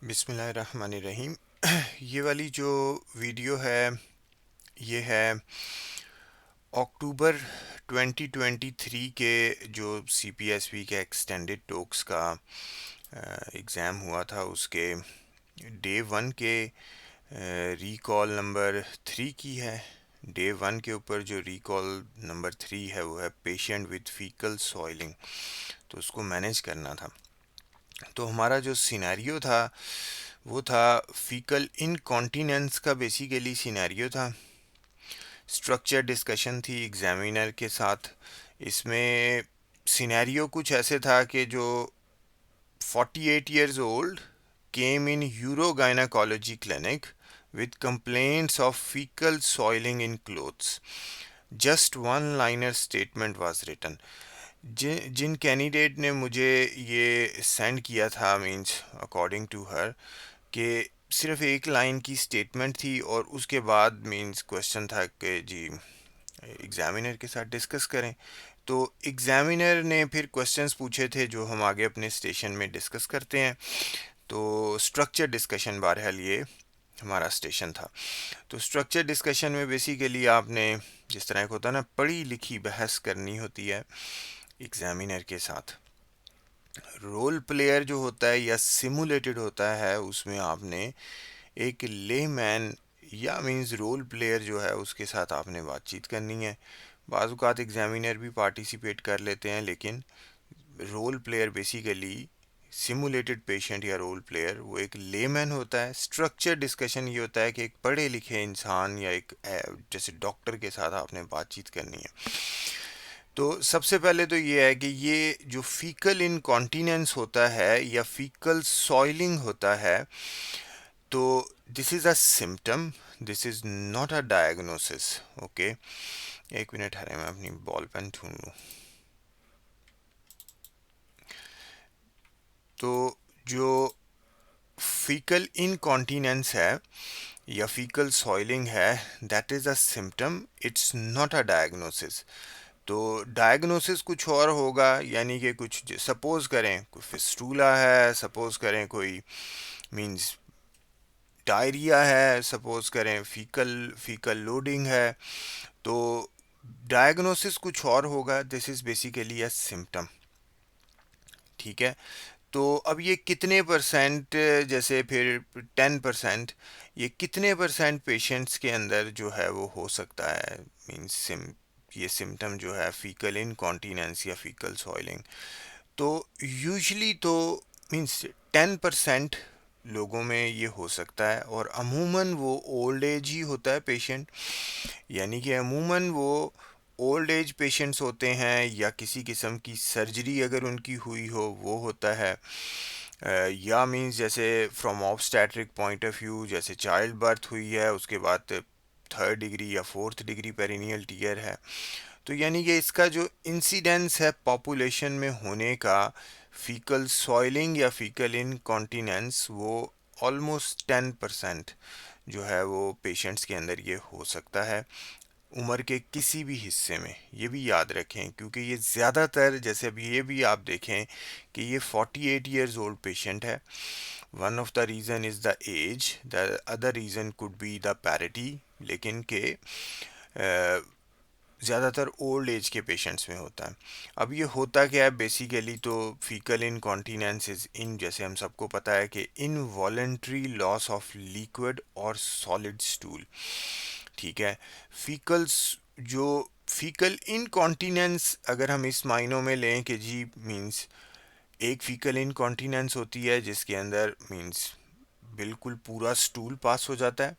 बिस्मिल्लाहिर्रहमानिर्रहीम। ये वाली जो वीडियो है ये है अक्टूबर 2023 के जो सीपीएसवी के एक्सटेंडेड टोक्स का एग्ज़ाम हुआ था उसके डे वन के रिकॉल नंबर 3 की है। डे वन के ऊपर जो रिकॉल नंबर 3 है वो है पेशेंट विद फीकल सॉइलिंग, तो उसको मैनेज करना था। तो हमारा जो सिनेरियो था वो था फीकल इनकॉन्टीनेंस का, बेसिकली सिनेरियो था। स्ट्रक्चर डिस्कशन थी एग्जामिनर के साथ। इसमें सिनेरियो कुछ ऐसे था कि जो 48 years old came in urogynecology clinic with complaints of fecal soiling in clothes. Just one liner statement was written. जिन कैंडिडेट ने मुझे ये सेंड किया था, मींस अकॉर्डिंग टू हर, कि सिर्फ एक लाइन की स्टेटमेंट थी और उसके बाद मींस क्वेश्चन था कि जी एग्जामिनर के साथ डिस्कस करें। तो एग्जामिनर ने फिर क्वेश्चंस पूछे थे जो हम आगे अपने स्टेशन में डिस्कस करते हैं। तो स्ट्रक्चर डिस्कशन बहरहाल ये हमारा स्टेशन था। तो स्ट्रक्चर डिस्कशन में बेसिकली आपने जिस तरह का होता है ना, पढ़ी लिखी बहस करनी होती है एग्जामिनर के साथ। रोल प्लेयर जो होता है या सिमुलेटेड होता है उसमें आपने एक लेमैन या मींस रोल प्लेयर जो है उसके साथ आपने बातचीत करनी है। बाज़ एग्जामिनर भी पार्टिसिपेट कर लेते हैं, लेकिन role player basically simulated patient या रोल प्लेयर वो एक लेमैन होता है। स्ट्रक्चर डिस्कशन ये होता है कि एक पढ़े लिखे इंसान या एक जैसे डॉक्टर के साथ आपने बातचीत करनी है। तो सबसे पहले तो ये है कि ये जो फीकल इनकॉन्टीनेंस होता है या फीकल सॉइलिंग होता है, तो this is a symptom, this is not a diagnosis. Okay, एक मिनट है, मैं अपनी बॉल पेन ढूंढ लूँ। तो जो फीकल इनकॉन्टीनेंस है या फीकल सॉइलिंग है, that is a symptom, it's not a diagnosis. तो डायग्नोसिस कुछ और होगा, यानी कि कुछ सपोज करें कोई फिस्टूला है, सपोज करें कोई मींस डायरिया है, सपोज करें फीकल फीकल लोडिंग है। तो डायग्नोसिस कुछ और होगा, this is basically a symptom. ठीक है। तो अब ये कितने परसेंट, जैसे फिर 10%, ये कितने परसेंट पेशेंट्स के अंदर जो है वो हो सकता है, मीन्स ये सिम्टम जो है फीकल इनकॉन्टीनेंस या फीकल सॉइलिंग। तो यूजुअली तो मीन्स 10% लोगों में ये हो सकता है, और अमूमन वो ओल्ड एज ही होता है पेशेंट, यानी कि अमूमन वो ओल्ड एज पेशेंट्स होते हैं या किसी किस्म की सर्जरी अगर उनकी हुई हो वो होता है। या मींस जैसे from obstetric point of view, जैसे चाइल्ड बर्थ हुई है उसके बाद 3rd डिग्री या 4th डिग्री पेरिनियल टीयर है। तो यानी कि इसका जो इंसिडेंस है पॉपुलेशन में होने का फीकल सॉइलिंग या फीकल इनकॉन्टीनेंस, वो ऑलमोस्ट 10% जो है वो पेशेंट्स के अंदर ये हो सकता है उम्र के किसी भी हिस्से में। ये भी याद रखें, क्योंकि ये ज़्यादातर, जैसे अभी ये भी आप देखें कि ये 48 years old पेशेंट है। One of the reason is the age, the other reason could be the parity, लेकिन के ज़्यादातर ओल्ड एज के पेशेंट्स में होता है। अब ये होता क्या है बेसिकली, तो फीकल इनकॉन्टीनेंस इज इन, जैसे हम सबको पता है कि इनवॉलेंट्री लॉस ऑफ लिक्विड और सॉलिड स्टूल। ठीक है। फीकल्स जो फीकल इनकॉन्टीनेंस अगर हम इस मायनों में लें कि जी मींस एक फीकल इनकॉन्टीनेंस होती है जिसके अंदर मींस बिल्कुल पूरा स्टूल पास हो जाता है।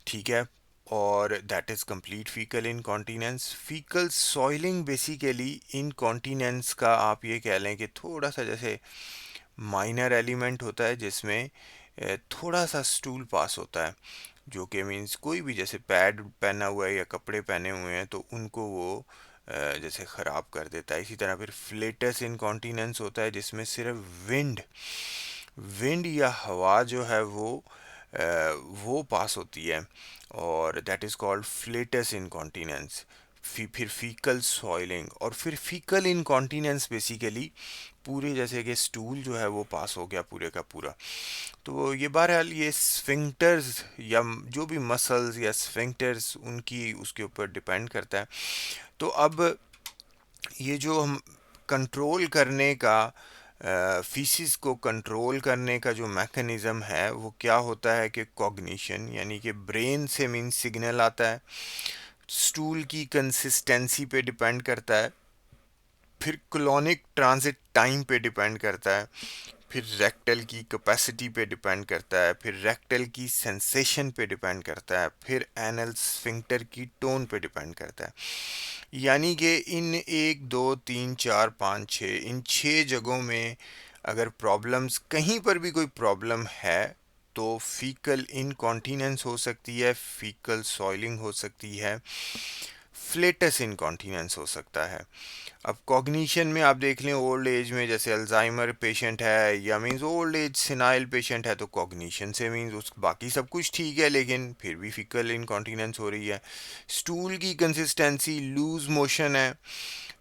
ठीक है। और that is complete faecal incontinence. Faecal soiling basically incontinence का आप ये कह लें कि थोड़ा सा जैसे माइनर एलिमेंट होता है जिसमें थोड़ा सा स्टूल पास होता है, जो कि मीन्स कोई भी जैसे पैड पहना हुआ है या कपड़े पहने हुए हैं तो उनको वो जैसे ख़राब कर देता है। इसी तरह फिर फ्लेटस इनकॉन्टीनेंस होता है जिसमें सिर्फ विंड विंड या हवा जो है वो पास होती है, और दैट इज़ कॉल्ड फ्लेटस इनकॉन्टीनेंस। फिर फीकल सॉइलिंग और फिर फीकल इनकॉन्टीनेंस। बेसिकली पूरे जैसे कि स्टूल जो है वो पास हो गया पूरे का पूरा। तो ये बहरहाल ये स्फिंक्टर्स या जो भी मसल्स या स्फिंक्टर्स उनकी उसके ऊपर डिपेंड करता है। तो अब ये जो हम कंट्रोल करने का फीसिस को कंट्रोल करने का जो मैकेनिज़्म है वो क्या होता है कि कॉग्निशन, यानी कि ब्रेन से मीन सिग्नल आता है, स्टूल की कंसिस्टेंसी पे डिपेंड करता है, फिर क्लोनिक ट्रांजिट टाइम पे डिपेंड करता है, फिर रेक्टल की कैपेसिटी पे डिपेंड करता है, फिर रेक्टल की सेंसेशन पे डिपेंड करता है, फिर एनल स्फिंक्टर की टोन पे डिपेंड करता है। यानी कि इन एक दो तीन चार पाँच छः, इन छः जगहों में अगर प्रॉब्लम्स कहीं पर भी कोई प्रॉब्लम है तो फीकल इनकॉन्टीनेंस हो सकती है, फीकल सॉइलिंग हो सकती है, फ्लेटस इनकॉन्टीनेंस हो सकता है। अब कॉग्निशन में आप देख लें, ओल्ड एज में जैसे अल्जाइमर पेशेंट है या means old age senile patient है तो कॉग्निशन से मींस उस बाकी सब कुछ ठीक है लेकिन फिर भी फिकल इनकॉन्टीनेंस हो रही है। स्टूल की कंसिस्टेंसी लूज मोशन है,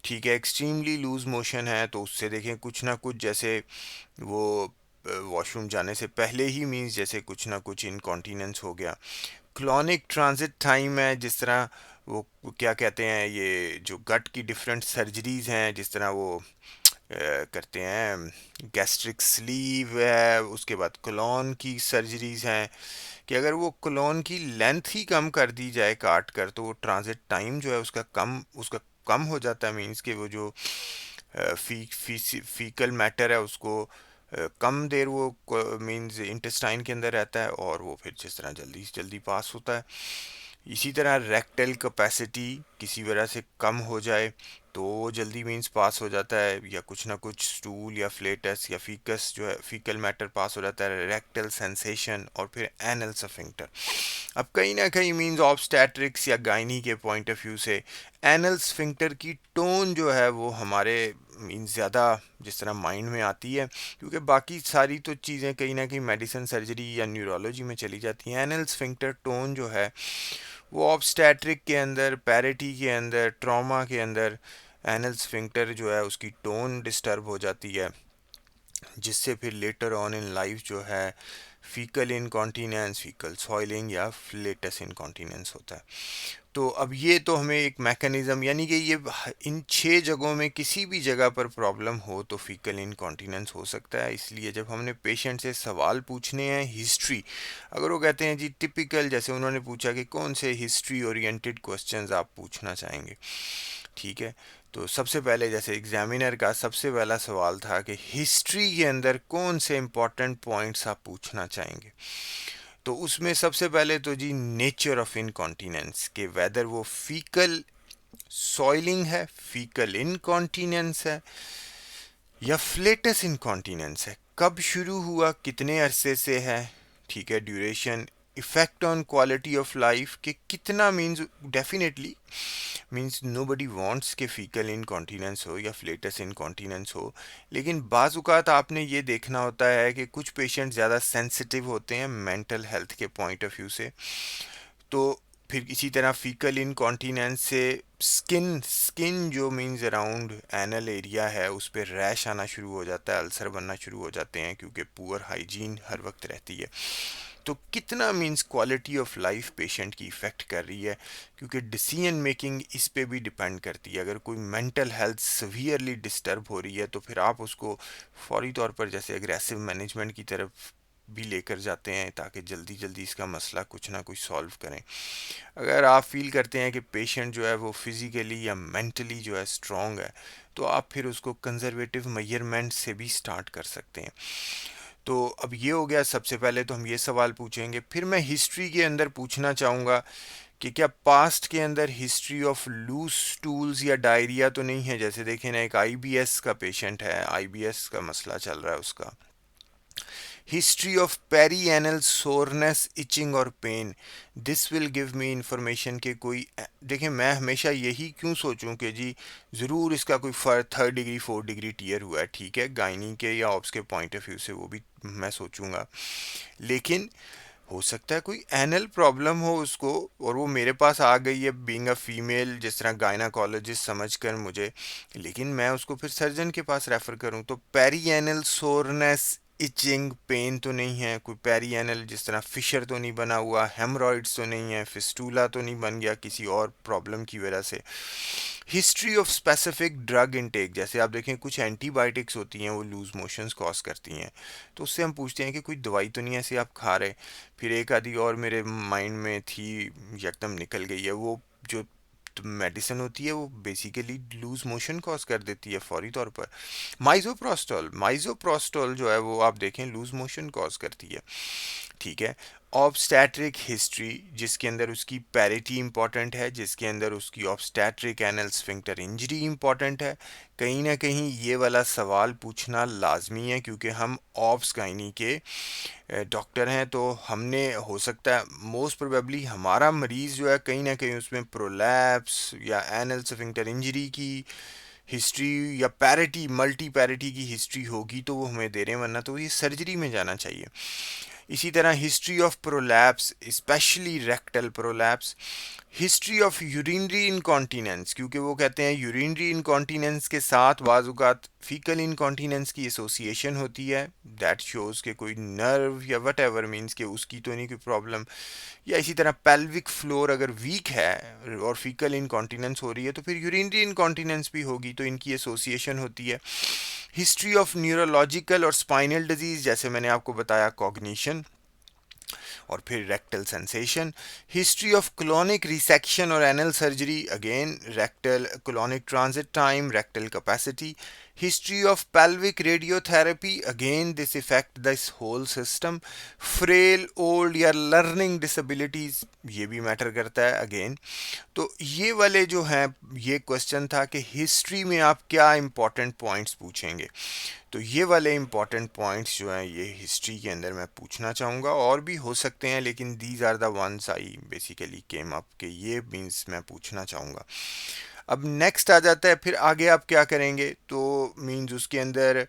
ठीक है, एक्सट्रीमली लूज मोशन है तो उससे देखें कुछ ना कुछ जैसे वो वॉशरूम जाने से पहले ही मींस जैसे कुछ ना कुछ इनकॉन्टीनेंस हो गया। क्लॉनिक ट्रांजिट टाइम है, जिस तरह वो क्या कहते हैं, ये जो गट की डिफरेंट सर्जरीज हैं जिस तरह वो करते हैं, गैस्ट्रिक स्लीव है, उसके बाद क्लोन की सर्जरीज हैं, कि अगर वो क्लोन की लेंथ ही कम कर दी जाए काट कर तो वो ट्रांजिट टाइम जो है उसका कम हो जाता है। मीन्स कि वो जो फीकल मैटर है उसको कम देर वो मींस इंटेस्टाइन के अंदर रहता है और वो फिर जिस तरह जल्दी से जल्दी पास होता है। इसी तरह रेक्टल कैपेसिटी किसी वजह से कम हो जाए तो वो जल्दी मींस पास हो जाता है, या कुछ ना कुछ स्टूल या फ्लेटस या फीकस जो है फीकल मैटर पास हो जाता है, रेक्टल सेंसेशन और फिर एनल सफिंक्टर। अब कहीं ना कहीं मींस ऑब्स्टेट्रिक्स या गायनी के पॉइंट ऑफ व्यू से एनल स्फिंक्टर की टोन जो है वो हमारे मींस ज़्यादा जिस तरह माइंड में आती है, क्योंकि बाकी सारी तो चीज़ें कहीं ना कहीं मेडिसिन सर्जरी या न्यूरोलॉजी में चली जाती हैं। एनल स्फिंक्टर टोन जो है वो ऑब्स्टेट्रिक के अंदर, पैरिटी के अंदर, ट्रॉमा के अंदर एनल स्फिंक्टर जो है उसकी टोन डिस्टर्ब हो जाती है, जिससे फिर लेटर ऑन इन लाइफ जो है फीकल इनकॉन्टीनेंस, फीकल सॉइलिंग या फ्लेटस इनकॉन्टीनेंस होता है। तो अब ये तो हमें एक मैकेनिज़्म, यानी कि ये इन छः जगहों में किसी भी जगह पर प्रॉब्लम हो तो फीकल इनकॉन्टीनेंस हो सकता है। इसलिए जब हमने पेशेंट से सवाल पूछने हैं हिस्ट्री, अगर वो कहते हैं जी टिपिकल, जैसे उन्होंने पूछा कि कौन से हिस्ट्री ओरिएंटेड क्वेश्चंस आप पूछना चाहेंगे, ठीक है, तो सबसे पहले जैसे एग्जामिनर का सबसे पहला सवाल था कि हिस्ट्री के अंदर कौन से इंपॉर्टेंट पॉइंट्स आप पूछना चाहेंगे। तो उसमें सबसे पहले तो जी नेचर ऑफ इनकॉन्टीनेंस, के वेदर वो फीकल सॉइलिंग है, फीकल इनकॉन्टीनेंस है या फ्लेटस इनकॉन्टीनेंस है, कब शुरू हुआ, कितने अरसे से है, ठीक है, duration, effect on quality of life के कितना, means definitely means nobody wants के फीकल इनकॉन्टीनेंस हो या फ्लेटस इनकॉन्टीनेंस हो, लेकिन बाज़ आपने ये देखना होता है कि कुछ पेशेंट ज़्यादा सेंसिटिव होते हैं मेंटल हेल्थ के पॉइंट ऑफ व्यू से। तो फिर इसी तरह फीकल इनकॉन्टीनेंस से स्किन स्किन जो मींस अराउंड एनल एरिया है उस पर रैश आना शुरू हो जाता है, अल्सर बनना शुरू हो जाते हैं, क्योंकि पुअर हाइजीन हर वक्त रहती है। तो कितना means quality of life patient की इफ़ेक्ट कर रही है, क्योंकि डिसीजन मेकिंग इस पे भी डिपेंड करती है। अगर कोई मेंटल हेल्थ सीवियरली डिस्टर्ब हो रही है तो फिर आप उसको फौरी तौर पर जैसे एग्रेसिव मैनेजमेंट की तरफ भी लेकर जाते हैं ताकि जल्दी जल्दी इसका मसला कुछ ना कुछ सॉल्व करें। अगर आप फील करते हैं कि पेशेंट जो है वो फिज़िकली या मेंटली जो है स्ट्रॉन्ग है तो आप फिर उसको कंजर्वेटिव मेजरमेंट से भी स्टार्ट कर सकते हैं। तो अब ये हो गया, सबसे पहले तो हम ये सवाल पूछेंगे, फिर मैं हिस्ट्री के अंदर पूछना चाहूँगा कि क्या पास्ट के अंदर हिस्ट्री ऑफ लूज स्टूल्स या डायरिया तो नहीं है। जैसे देखें ना, एक आईबीएस का पेशेंट है, आईबीएस का मसला चल रहा है उसका, history of perineal soreness, itching और pain, this will give me information के कोई, देखें मैं हमेशा यही क्यों सोचूं कि जी ज़रूर इसका कोई 3rd degree 4th degree tier हुआ है, ठीक है, गायनी के या ऑप्स के पॉइंट ऑफ व्यू से वो भी मैं सोचूंगा, लेकिन हो सकता है कोई एनल प्रॉब्लम हो उसको, और वो मेरे पास आ गई है बीइंग अ फीमेल, जिस तरह गायनाकोलॉजिस्ट समझकर मुझे, लेकिन मैं उसको फिर सर्जन के पास रेफर करूं, तो perianal soreness, itching, pain तो नहीं है, कोई पेरी एनल जिस तरह फिशर तो नहीं बना हुआ, हेमरॉइड्स तो नहीं है, फिस्टूला तो नहीं बन गया किसी और प्रॉब्लम की वजह से। History of specific drug intake, जैसे आप देखें कुछ एंटीबायोटिक्स होती हैं वो लूज मोशंस कॉज करती हैं, तो उससे हम पूछते हैं कि कोई दवाई तो नहीं ऐसे आप खा रहे। फिर एक आधी और मेरे माइंड में थी, एकदम निकल गई है, वो जो मेडिसिन होती है वो बेसिकली लूज मोशन कॉज कर देती है फौरी तौर पर। माइजोप्रोस्टॉल, माइजोप्रोस्टॉल जो है वो आप देखें लूज मोशन कॉज करती है, ठीक है। ऑब्स्टैट्रिक हिस्ट्री, जिसके अंदर उसकी पैरिटी इंपॉर्टेंट है, जिसके अंदर उसकी ऑब्स्टैट्रिक एनल स्फिंक्टर इंजरी इंपॉर्टेंट है, कहीं ना कहीं ये वाला सवाल पूछना लाजमी है, क्योंकि हम ऑब्स गाइनी के डॉक्टर हैं, तो हमने हो सकता है मोस्ट प्रोबेबली हमारा मरीज़ जो है कहीं ना कहीं उसमें प्रोलैप्स या एनल स्फिंक्टर इंजरी की हिस्ट्री या पैरिटी, मल्टी पैरिटी की हिस्ट्री होगी, तो वो हमें दे रहे हैं, वरना तो ये सर्जरी में जाना चाहिए। इसी तरह history of prolapse, specially rectal prolapse, history of urinary incontinence, क्योंकि वो कहते हैं यूरिनरी इनकॉन्टीनेंस के साथ बाज़ फीकल इनकॉन्टीनेंस की एसोसिएशन होती है, दैट शोज़ के कोई नर्व या वट एवर मीन्स के उसकी तो नहीं कोई प्रॉब्लम। या इसी तरह पेल्विक फ्लोर अगर वीक है और फीकल इनकॉन्टीनेंस हो रही है, तो फिर यूरिनरी इनकॉन्टीनेंस भी होगी, तो इनकी एसोसिएशन होती है। हिस्ट्री ऑफ न्यूरोलॉजिकल और स्पाइनल डिजीज, जैसे मैंने आपको बताया कॉग्निशन, और फिर rectal sensation. History of colonic resection और anal surgery, again rectal colonic transit time, rectal capacity. History of pelvic radiotherapy, again this affect this whole system. Frail old या learning disabilities, ये भी मैटर करता है again. तो ये वाले जो हैं, ये क्वेश्चन था कि हिस्ट्री में आप क्या इंपॉर्टेंट पॉइंट्स पूछेंगे, तो ये वाले इंपॉर्टेंट पॉइंट्स जो हैं ये हिस्ट्री के अंदर मैं पूछना चाहूँगा, और भी हो सकते हैं, लेकिन these are the ones I basically came up के ये मीन्स मैं पूछना चाहूँगा। अब नेक्स्ट आ जाता है, फिर आगे आप क्या करेंगे, तो मीन्स उसके अंदर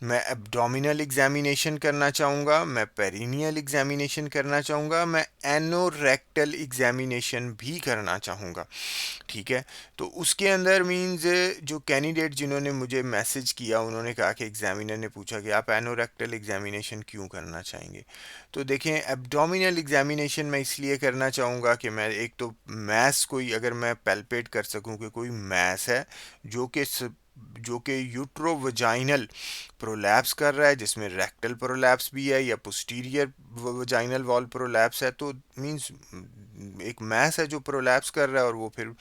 मैं एब्डोमिनल एग्जामिनेशन करना चाहूँगा, मैं पेरिनियल एग्जामिनेशन करना चाहूँगा, मैं एनोरेक्टल एग्जामिनेशन भी करना चाहूँगा, ठीक है। तो उसके अंदर मींस जो कैंडिडेट जिन्होंने मुझे मैसेज किया, उन्होंने कहा कि एग्जामिनर ने पूछा कि आप एनोरेक्टल एग्जामिनेशन क्यों करना चाहेंगे। तो देखें, एब्डोमिनल एग्जामिनेशन मैं इसलिए करना चाहूँगा कि मैं एक तो मैस कोई अगर मैं पैल्पेट कर सकूँ कि कोई मैस है जो कि यूट्रोवजाइनल प्रोलैप्स कर रहा है, जिसमें रेक्टल प्रोलैप्स भी है या पोस्टीरियर वजाइनल वॉल प्रोलैप्स है, तो मींस एक मैस है जो प्रोलैप्स कर रहा है, और वो फिर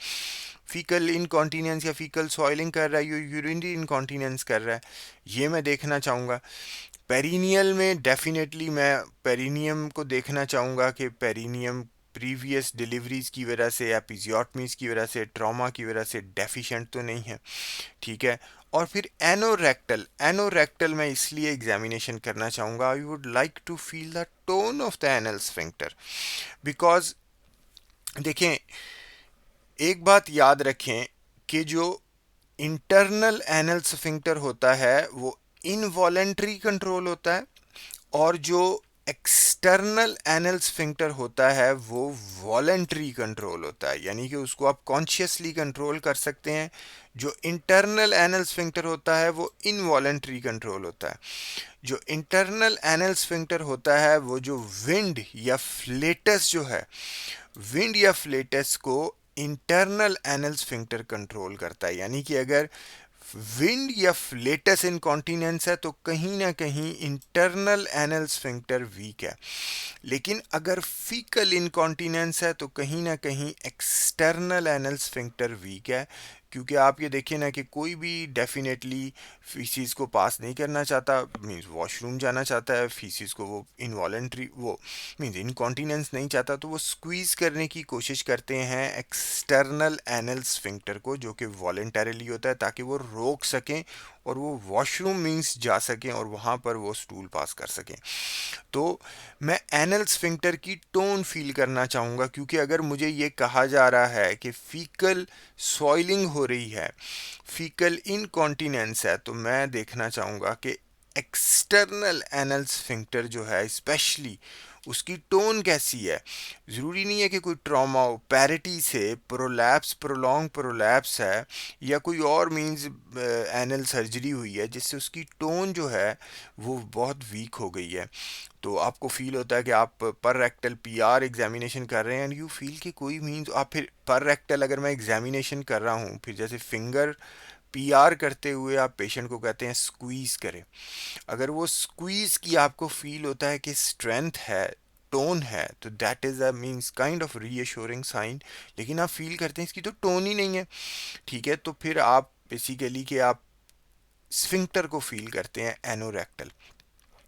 फीकल इनकॉन्टीनेंस या फीकल सॉइलिंग कर रहा है, यूरिनरी इनकॉन्टीनेंस कर रहा है, ये मैं देखना चाहूँगा। पेरिनियल में डेफिनेटली मैं पेरिनियम को देखना चाहूँगा कि पेरिनियम प्रीवियस डिलीवरीज की वजह से, एपिजियोटमीज की वजह से, ट्रॉमा की वजह से डेफिशिएंट तो नहीं है, ठीक है। और फिर एनोरेक्टल, एनोरेक्टल मैं इसलिए एग्जामिनेशन करना चाहूँगा, I would like to feel the tone of the anal sphincter, because देखें, एक बात याद रखें कि जो इंटरनल एनल स्फिंक्टर होता है वो इनवॉलेंट्री कंट्रोल होता है, और जो एक्सटर्नल एनल स्फिंक्टर होता है वो वॉलेंट्री कंट्रोल होता है, यानी कि उसको आप कॉन्शियसली कंट्रोल कर सकते हैं। जो इंटरनल एनल स्फिंक्टर होता है वो इनवॉलेंट्री कंट्रोल होता है। जो इंटरनल एनल स्फिंक्टर होता है वो जो विंड या फ्लेटस जो है, विंड या फ्लेटस को इंटरनल एनल स्फिंक्टर कंट्रोल करता है, यानी कि अगर विंड या फ्लेटस इनकॉन्टीनेंस है तो कहीं ना कहीं इंटरनल एनल स्फिंक्टर वीक है, लेकिन अगर फीकल इनकॉन्टीनेंस है तो कहीं ना कहीं एक्सटर्नल एनल स्फिंक्टर वीक है। क्योंकि आप ये देखिए ना कि कोई भी डेफिनेटली फीसिस को पास नहीं करना चाहता, मीन्स वॉशरूम जाना चाहता है, फीसिस को वो इनवॉलेंट्री वो मीन्स इनकॉन्टीनेंस नहीं चाहता, तो वो स्क्वीज़ करने की कोशिश करते हैं एक्सटर्नल एनल स्फिंक्टर को, जो कि वॉलेंटरली होता है, ताकि वो रोक सकें और वो वॉशरूम मीन्स जा सकें और वहाँ पर वो स्टूल पास कर सकें। तो मैं एनल स्फिंक्टर की टोन फील करना चाहूँगा, क्योंकि अगर मुझे ये कहा जा रहा है कि फीकल सॉइलिंग हो रही है, फीकल इनकॉन्टीनेंस है, तो मैं देखना चाहूँगा कि एक्सटर्नल एनल स्फिंक्टर जो है स्पेशली उसकी टोन कैसी है। ज़रूरी नहीं है कि कोई ट्रॉमा हो, पैरिटी से प्रोलैप्स, प्रोलॉन्ग प्रोलैप्स है, या कोई और मींस एनल सर्जरी हुई है जिससे उसकी टोन जो है वो बहुत वीक हो गई है। तो आपको फील होता है कि आप पर रेक्टल पीआर एग्जामिनेशन कर रहे हैं एंड यू फील कि कोई मीन्स आप फिर पर रेक्टल अगर मैं एग्जामिनेशन कर रहा हूँ, फिर जैसे फिंगर पीआर करते हुए आप पेशेंट को कहते हैं स्क्वीज करें, अगर वो स्क्वीज की आपको फील होता है कि स्ट्रेंथ है, टोन है, तो that is a means kind of reassuring sign. लेकिन आप फील करते हैं इसकी तो टोन ही नहीं है, ठीक है, तो फिर आप बेसिकली कि आप स्फिंक्टर को फील करते हैं एनोरेक्टल।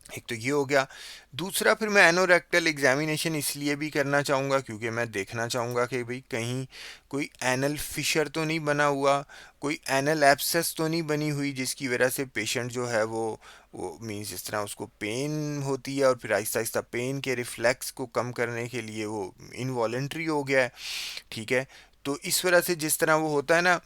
एक तो ये हो गया। दूसरा, फिर मैं एनोरेक्टल एग्जामिनेशन इसलिए भी करना चाहूँगा क्योंकि मैं देखना चाहूँगा कि भाई कहीं कोई एनल फिशर तो नहीं बना हुआ, कोई एनल एब्सेस तो नहीं बनी हुई जिसकी वजह से पेशेंट जो है वो मीन्स जिस तरह उसको पेन होती है और फिर आहिस्ता आहिस्ता पेन के रिफ्लेक्स को कम करने के लिए वो इनवॉलेंट्री हो गया है, ठीक है। तो इस वजह से जिस तरह वो होता है ना,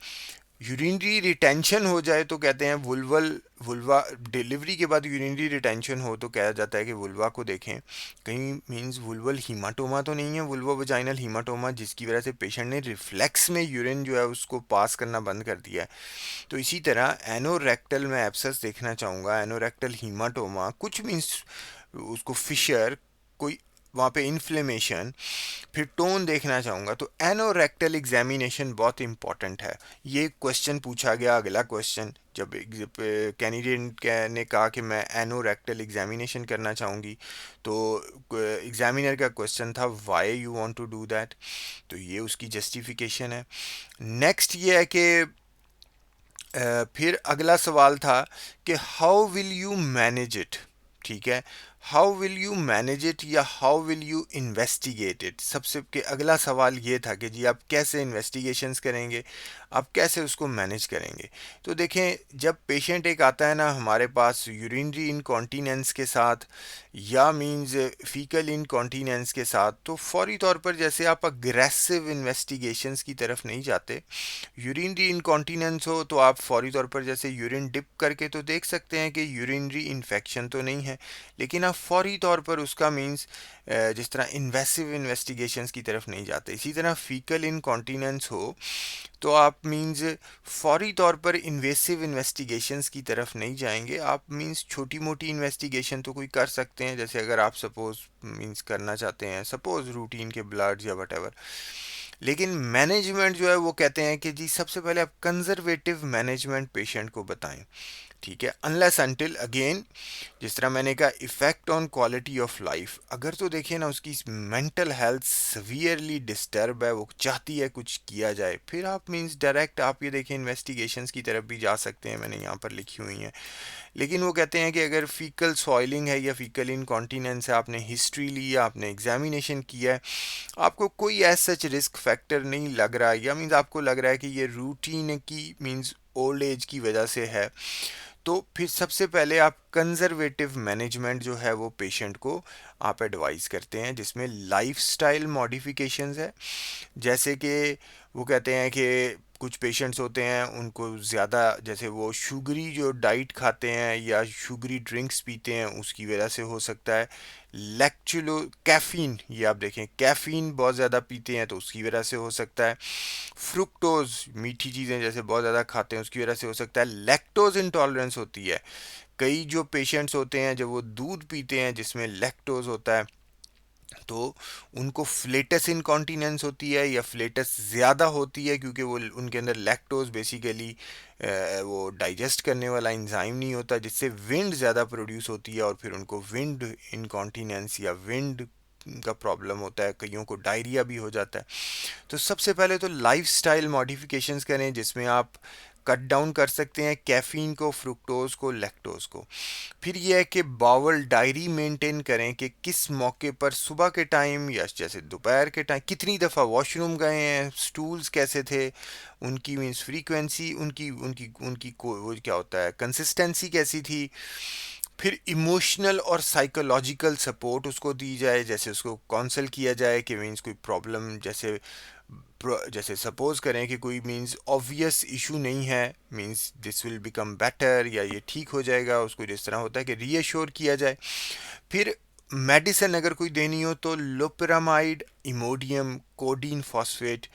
यूरिनरी रिटेंशन हो जाए तो कहते हैं वुल्वा डिलीवरी के बाद यूरिनरी रिटेंशन हो तो कहा जाता है कि वुल्वा को देखें कहीं मींस वुल्वल हीमाटोमा तो नहीं है, वुल्वा वजाइनल हीमाटोमा, जिसकी वजह से पेशेंट ने रिफ्लेक्स में यूरिन जो है उसको पास करना बंद कर दिया है। तो इसी तरह एनोरेक्टल में एब्सेस देखना चाहूँगा, एनोरेक्टल हीमाटोमा कुछ मीन्स उसको फिशर, कोई वहाँ पे इन्फ्लेमेशन, फिर टोन देखना चाहूँगा। तो एनोरेक्टल एग्जामिनेशन बहुत इंपॉर्टेंट है। ये क्वेश्चन पूछा गया, अगला क्वेश्चन जब कैंडिडेट ने कहा कि मैं एनोरेक्टल एग्जामिनेशन करना चाहूँगी, तो एग्जामिनर का क्वेश्चन था why you want to do that, तो ये उसकी जस्टिफिकेशन है। नेक्स्ट ये है कि फिर अगला सवाल था कि how will you manage it, ठीक है, how will you manage it या how will you investigate it. सबसे के अगला सवाल ये था कि जी आप कैसे इन्वेस्टिगेशंस करेंगे, आप कैसे उसको मैनेज करेंगे। तो देखें, जब पेशेंट एक आता है ना हमारे पास यूरिनरी इनकॉन्टीनेंस के साथ या मींस फीकल इनकॉन्टीनेंस के साथ, तो फौरी तौर पर जैसे आप अग्रेसिव इन्वेस्टिगेशंस की तरफ नहीं जाते। यूरिनरी इनकॉन्टीनेंस हो तो आप फौरी तौर पर जैसे यूरिन डिप करके तो देख सकते हैं कि यूरिनरी इन्फेक्शन तो नहीं है, लेकिन आप फौरी तौर पर उसका मींस जिस तरह इन्वेसिव इन्वेस्टिगेशंस की तरफ नहीं जाते। इसी तरह फीकल इनकॉन्टीनेंस हो तो आप मींस फौरी तौर पर इन्वेसिव इन्वेस्टिगेशंस की तरफ नहीं जाएंगे। आप मींस छोटी मोटी इन्वेस्टिगेशन तो कोई कर सकते हैं, जैसे अगर आप सपोज मींस करना चाहते हैं सपोज रूटीन के ब्लड या वट, लेकिन मैनेजमेंट जो है वो कहते हैं कि जी सबसे पहले आप कंजर्वेटिव मैनेजमेंट पेशेंट को बताएं, ठीक है, अनलेस अनटिल अगेन जिस तरह मैंने कहा effect on quality of life, अगर तो देखिए ना उसकी मेंटल हेल्थ सीवियरली डिस्टर्ब है, वो चाहती है कुछ किया जाए, फिर आप मींस डायरेक्ट आप ये देखें इन्वेस्टिगेशंस की तरफ भी जा सकते हैं, मैंने यहाँ पर लिखी हुई हैं। लेकिन वो कहते हैं कि अगर फीकल सॉइलिंग है या फीकल इनकॉन्टीनेंस है, आपने हिस्ट्री ली या आपने एग्जामिनेशन किया है, आपको कोई एज सच रिस्क फैक्टर नहीं लग रहा है, या मीन्स आपको लग रहा है कि ये रूटीन की मीन्स ओल्ड एज की वजह से है, तो फिर सबसे पहले आप कंजर्वेटिव मैनेजमेंट जो है वो पेशेंट को आप एडवाइस करते हैं, जिसमें लाइफस्टाइल मॉडिफिकेशंस है। जैसे कि वो कहते हैं कि कुछ पेशेंट्स होते हैं उनको ज़्यादा जैसे वो शुगरी जो डाइट खाते हैं या शुगरी ड्रिंक्स पीते हैं उसकी वजह से हो सकता है। लैक्चुलो कैफ़ीन, ये आप देखें कैफ़ीन बहुत ज़्यादा पीते हैं तो उसकी वजह से हो सकता है। फ्रुक्टोज मीठी चीज़ें जैसे बहुत ज़्यादा खाते हैं उसकी वजह से हो सकता है। लैक्टोज इंटॉलरेंस होती है, कई जो पेशेंट्स होते हैं जब वो दूध पीते हैं जिसमें लैक्टोज होता है तो उनको फ्लेटस इनकॉन्टीनेंस होती है या फ्लेटस ज़्यादा होती है क्योंकि वो उनके अंदर लैक्टोज बेसिकली वो डाइजेस्ट करने वाला एंजाइम नहीं होता, जिससे विंड ज़्यादा प्रोड्यूस होती है और फिर उनको विंड इनकॉन्टीनेंस या विंड का प्रॉब्लम होता है, कईयों को डायरिया भी हो जाता है। तो सबसे पहले तो लाइफस्टाइल मॉडिफिकेशंस करें जिसमें आप कट डाउन कर सकते हैं कैफ़ीन को, फ्रुक्टोज को, लैक्टोज को। फिर यह है कि बावल डायरी मेंटेन करें कि किस मौके पर सुबह के टाइम या जैसे दोपहर के टाइम कितनी दफ़ा वॉशरूम गए हैं, स्टूल्स कैसे थे, उनकी मीन्स फ्रीक्वेंसी, उनकी उनकी उनकी वो क्या होता है कंसिस्टेंसी कैसी थी। फिर इमोशनल और साइकोलॉजिकल सपोर्ट उसको दी जाए, जैसे उसको काउंसल किया जाए कि मीन्स कोई प्रॉब्लम जैसे सपोज करें कि कोई मींस ऑब्वियस इशू नहीं है, means this will become better या ये ठीक हो जाएगा, उसको जिस तरह होता है कि रीअश्योर किया जाए। फिर मेडिसिन अगर कोई देनी हो तो लोपेरामाइड, इमोडियम, कोडीन फॉस्फेट,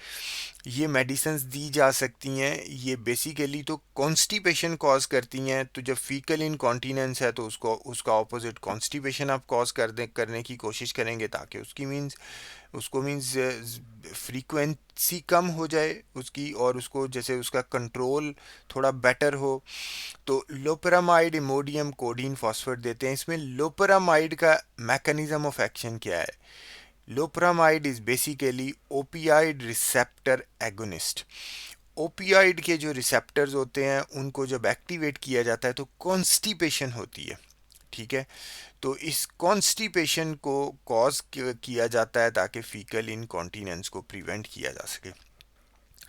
ये मेडिसिन्स दी जा सकती हैं। ये बेसिकली तो कॉन्स्टिपेशन कॉज करती हैं, तो जब फीकल इनकॉन्टीनेंस है तो उसको उसका ऑपोजिट कॉन्स्टिपेशन आप कॉज करने की कोशिश करेंगे, ताकि उसको मीन्स फ्रीक्वेंसी कम हो जाए उसकी, और उसको जैसे उसका कंट्रोल थोड़ा बेटर हो। तो लोपेरामाइड, इमोडियम, कोडीन फॉस्फेट देते हैं। इसमें लोपेरामाइड का मैकेनिज्म ऑफ एक्शन क्या है? Loperamide is basically opioid receptor agonist. Opioid के जो रिसेप्टर्स होते हैं उनको जब एक्टिवेट किया जाता है तो कॉन्स्टिपेशन होती है। ठीक है, तो इस कॉन्स्टिपेशन को कॉज किया जाता है ताकि फीकल इनकॉन्टीनेंस को प्रिवेंट किया जा सके।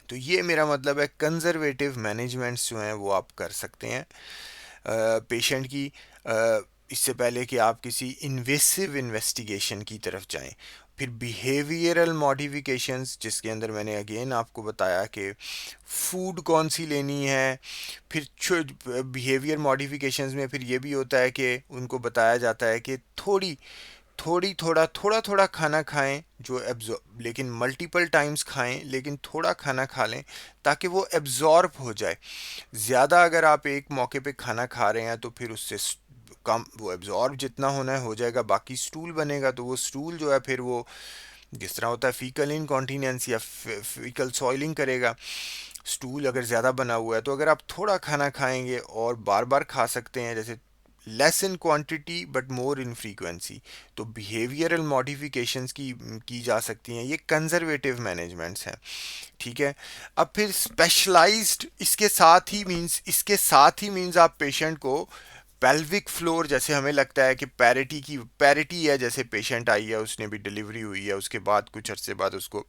तो ये मेरा मतलब है, कंजर्वेटिव मैनेजमेंट्स जो हैं वो आप कर सकते हैं पेशेंट की, इससे पहले कि आप किसी इन्वेसिव इन्वेस्टिगेशन की तरफ जाएं। फिर बिहेवियरल मॉडिफिकेशंस, जिसके अंदर मैंने अगेन आपको बताया कि फूड कौन सी लेनी है। फिर बिहेवियर मॉडिफिकेशंस में फिर ये भी होता है कि उनको बताया जाता है कि थोड़ा थोड़ा खाना खाएं, जो एब्जॉर्ब, लेकिन मल्टीपल टाइम्स खाएं, लेकिन थोड़ा खाना खा लें ताकि वो एब्जॉर्ब हो जाए। ज़्यादा अगर आप एक मौके पे खाना खा रहे हैं तो फिर उससे कम वो एब्जॉर्ब जितना होना है हो जाएगा, बाकी स्टूल बनेगा, तो वो स्टूल जो है फिर वो जिस तरह होता है फीकल इनकॉन्टीनेंस या फीकल सॉइलिंग करेगा। स्टूल अगर ज़्यादा बना हुआ है, तो अगर आप थोड़ा खाना खाएंगे और बार बार खा सकते हैं, जैसे less in quantity but more in frequency, तो बिहेवियरल मॉडिफिकेशंस की जा सकती हैं। ये कंजर्वेटिव मैनेजमेंट्स हैं। ठीक है, अब फिर स्पेशलाइज्ड, इसके साथ ही मींस आप पेशेंट को पेल्विक फ्लोर, जैसे हमें लगता है कि पैरिटी है, जैसे पेशेंट आई है, उसने भी डिलीवरी हुई है, उसके बाद कुछ अरसे बाद उसको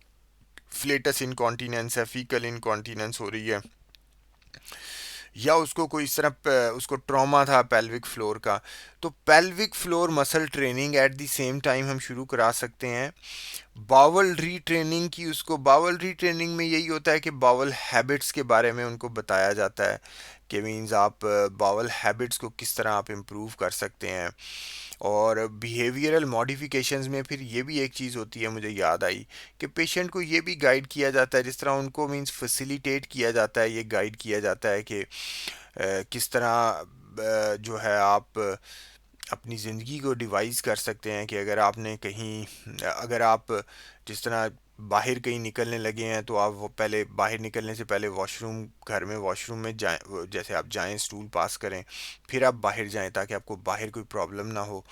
फ्लेटस इनकॉन्टीनेंस है, फीकल इनकॉन्टीनेंस हो रही है, या उसको कोई इस तरह उसको ट्रॉमा था पेल्विक फ्लोर का, तो pelvic floor muscle training at the same time हम शुरू करा सकते हैं। बावल रीट्रेनिंग की, उसको बावल रीट्रेनिंग में यही होता है कि बावल हैबिट्स के बारे में उनको बताया जाता है कि मींस आप बावल हैबिट्स को किस तरह आप इम्प्रूव कर सकते हैं। और बिहेवियरल मॉडिफिकेशंस में फिर ये भी एक चीज़ होती है, मुझे याद आई, कि पेशेंट को ये भी गाइड किया जाता है, जिस तरह उनको मींस फैसिलिटेट किया जाता है, ये गाइड किया जाता है कि किस तरह जो है आप अपनी ज़िंदगी को डिवाइस कर सकते हैं, कि अगर आप जिस तरह बाहर कहीं निकलने लगे हैं, तो आप वो पहले बाहर निकलने से पहले वॉशरूम, घर में वॉशरूम में जाएं, जैसे आप जाएं स्टूल पास करें, फिर आप बाहर जाएं ताकि आपको बाहर कोई प्रॉब्लम ना हो।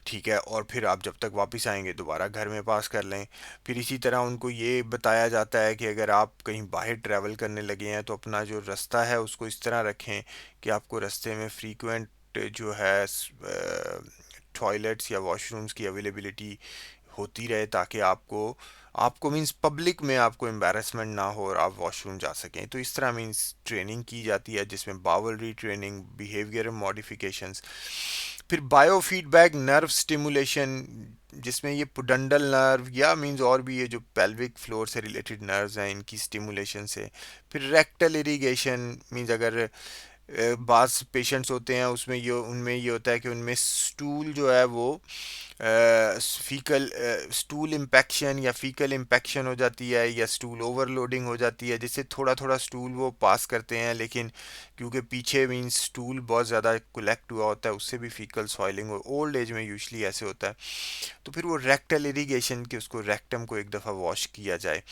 ठीक है, और फिर आप जब तक वापस आएंगे दोबारा घर में पास कर लें। फिर इसी तरह उनको ये बताया जाता है कि अगर आप कहीं बाहर ट्रैवल करने लगे हैं तो अपना जो रास्ता है उसको इस तरह रखें कि आपको रास्ते में फ्रीक्वेंट जो है टॉयलेट्स या वॉशरूम्स की अवेलेबिलिटी होती रहे, ताकि आपको आपको मींस पब्लिक में आपको एम्बैरेसमेंट ना हो और आप वॉशरूम जा सकें। तो इस तरह मींस ट्रेनिंग की जाती है, जिसमें बावल रीट्रेनिंग, बिहेवियर मॉडिफिकेशंस, फिर बायो फीडबैक नर्व स्टिमुलेशन, जिसमें ये पुडंडल नर्व या मींस और भी ये जो पेल्विक फ्लोर से रिलेटेड नर्व्स हैं इनकी स्टिमुलेशन से। फिर रेक्टल इरिगेशन मींस अगर बास पेशेंट्स होते हैं उसमें ये उनमें ये होता है कि उनमें स्टूल जो है वो फीकल स्टूल इम्पेक्शन या फीकल इम्पेक्शन हो जाती है, या स्टूल ओवरलोडिंग हो जाती है, जिससे थोड़ा थोड़ा स्टूल वो पास करते हैं, लेकिन क्योंकि पीछे मींस स्टूल बहुत ज़्यादा कलेक्ट हुआ होता है, उससे भी फीकल सॉइलिंग हो, ओल्ड एज में यूजली ऐसे होता है। तो फिर वो रेक्टल इरिगेशन के उसको रेक्टम को एक दफ़ा वॉश किया जाए।